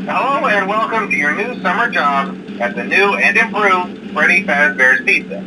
Hello and welcome to your new summer job at the new and improved Freddys Pizza.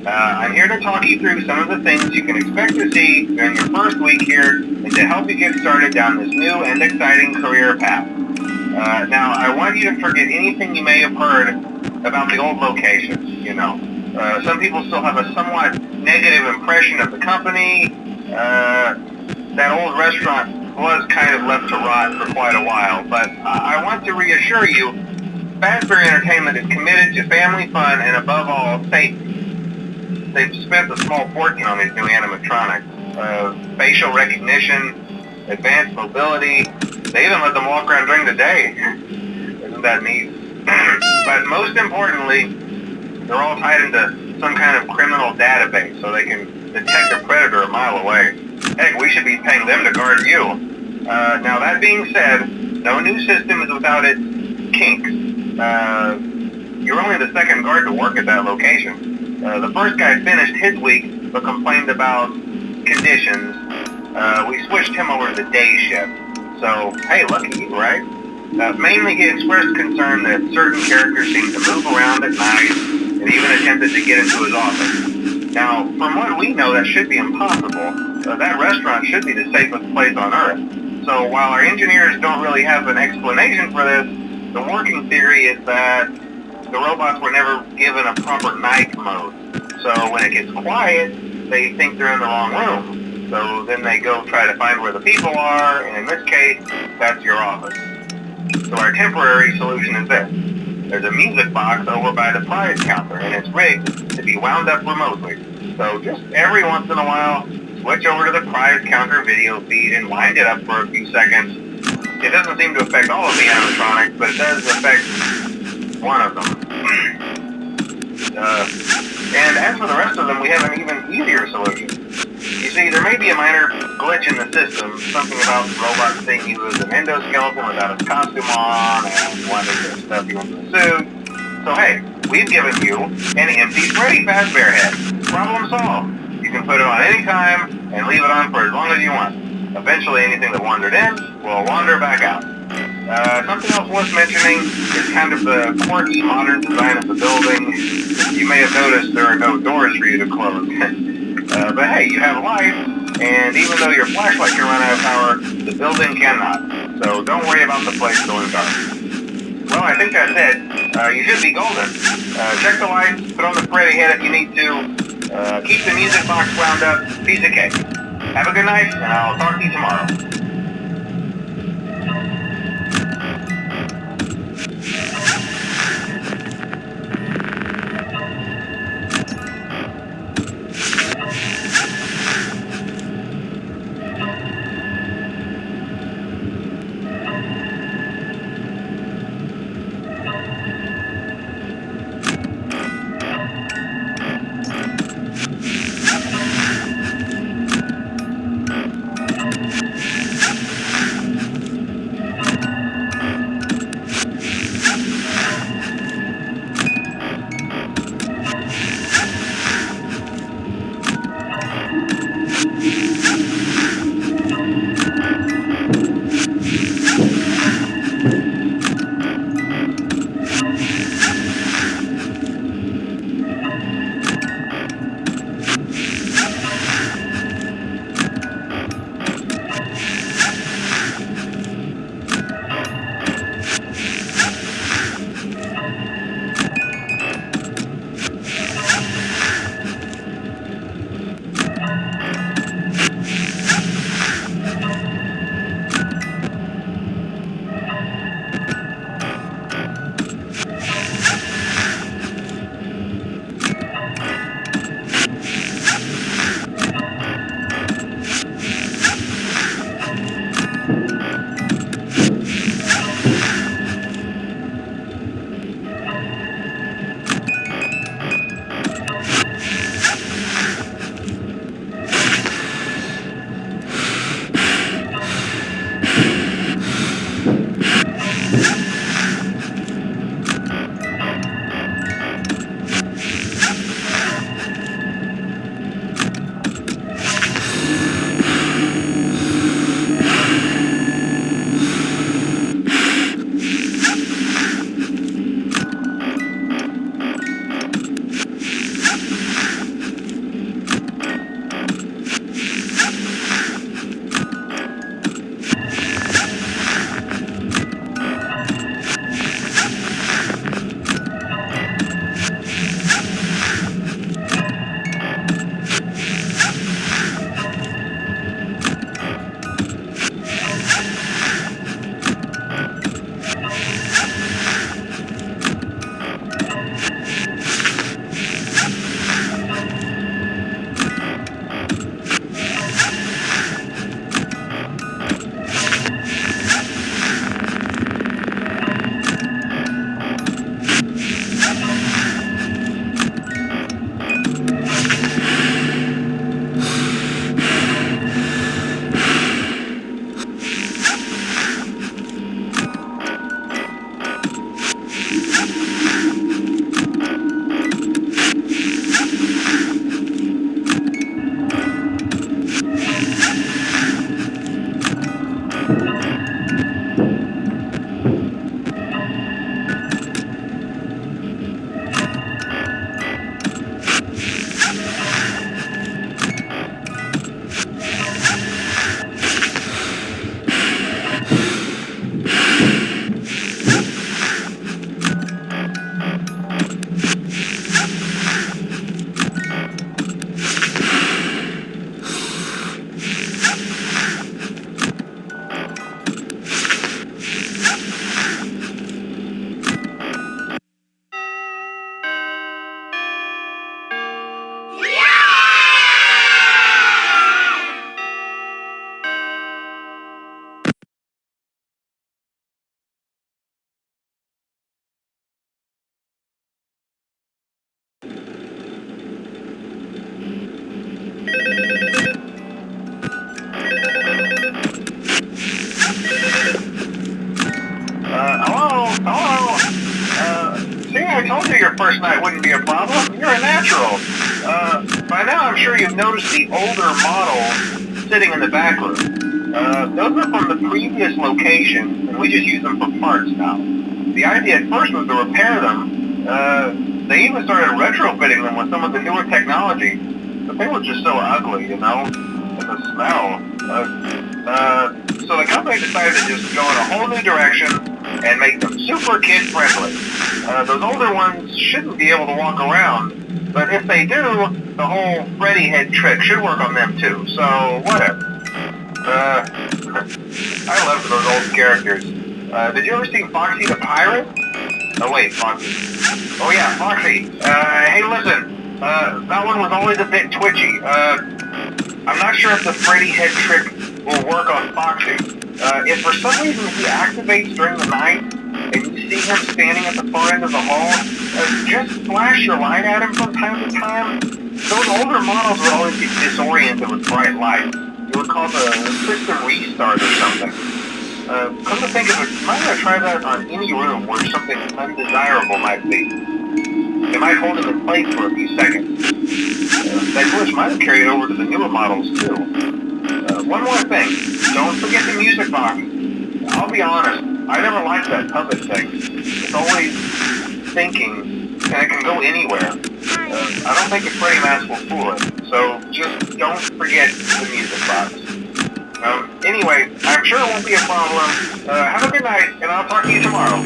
I'm here to talk you through some of the things you can expect to see during your first week here and to help you get started down this new and exciting career path. Now, I want you to forget anything you may have heard about the old locations, some people still have a somewhat negative impression of the company. That old restaurant was kind of left to rot for quite a while, but I want to reassure you, Fazbear Entertainment is committed to family fun and above all, safety. They've spent a small fortune on these new animatronics. Facial recognition, advanced mobility, they even let them walk around during the day. Isn't that neat? But most importantly, they're all tied into some kind of criminal database so they can detect a predator a mile away. Heck, we should be paying them to guard you. Now that being said, no new system is without its kinks. You're only the second guard to work at that location. The first guy finished his week but complained about conditions. We switched him over to the day shift. So, hey, lucky you, right? Mainly he expressed concern that certain characters seemed to move around at night and even attempted to get into his office. Now, from what we know, that should be impossible. That restaurant should be the safest place on Earth. So while our engineers don't really have an explanation for this, the working theory is that the robots were never given a proper night mode. So when it gets quiet, they think they're in the wrong room. So then they go try to find where the people are, and in this case, that's your office. So our temporary solution is this. There's a music box over by the prize counter, and it's rigged to be wound up remotely. So just every once in a while, switch over to the prize counter video feed and wind it up for a few seconds. It doesn't seem to affect all of the animatronics, but it does affect one of them. And as for the rest of them, we have an even easier solution. You see, there may be a minor glitch in the system, something about the robot seeing you as an endoskeleton without its costume on, and wanting to stuff you into the suit. So hey, we've given you an empty Freddy Fazbear head. Problem solved. You can put it on any time and leave it on for as long as you want. Eventually anything that wandered in will wander back out. Something else worth mentioning is kind of the quirky modern design of the building. You may have noticed there are no doors for you to close. But hey, you have light, and even though your flashlight can run out of power, the building cannot. So don't worry about the place going dark. Well, I think that's it. You should be golden. Check the lights, put on the Freddy head if you need to. Keep the music box wound up, piece of cake. Have a good night, and I'll talk to you tomorrow. your first night wouldn't be a problem. You're a natural. By now I'm sure you've noticed the older models sitting in the back room. Those are from the previous location, and we just use them for parts now. The idea at first was to repair them. They even started retrofitting them with some of the newer technology, but they were just so ugly, you know, and the smell. So the company decided to just go in a whole new direction and make them super kid-friendly. Those older ones shouldn't be able to walk around, but if they do, the whole Freddy head trick should work on them too, so whatever. I loved those old characters. Did you ever see Foxy the Pirate? Oh wait, Foxy. Oh yeah, Foxy. Hey listen, that one was always a bit twitchy. I'm not sure if the Freddy head trick will work on Foxy. If for some reason he activates during the night, and you see him standing at the far end of the hall, just flash your light at him from time to time. Those older models would always get disoriented with bright lights. It would cause a system restart or something. Come to think of it, you might want to try that on any room where something undesirable might be. It might hold him in place for a few seconds. That glitch might have carried over to the newer models too. One more thing, don't forget the music box. I'll be honest, I never liked that puppet thing. It's always thinking, and it can go anywhere. I don't think a Freddy mask will fool it, so just don't forget the music box. Anyway, I'm sure it won't be a problem. Have a good night, and I'll talk to you tomorrow.